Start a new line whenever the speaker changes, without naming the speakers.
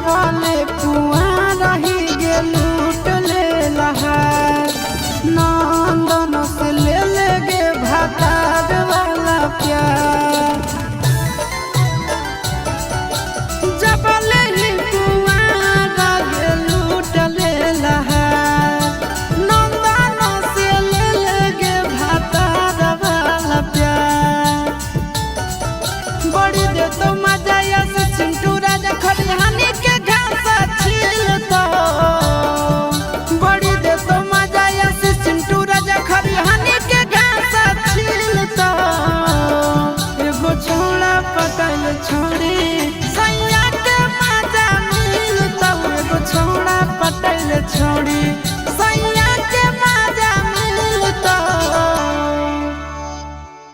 जवाले कुआं रही गे लूट ले लहार नंदन से ले गे भातार वाला प्यार जवाले ही कुआं रही लूट ले लहार नंदन से ले गे भातार वाला प्यार बड़ी दे तो मजा से चिंटू राजा खरिहानी के घास छीलता बड़ी दे तो मजा से चिंटू राजा खरिहानी के घास छीलता एगो छोड़ा पटल छोड़ी सैया के मजा मिलता एगो छोड़ा पटल छोड़ी।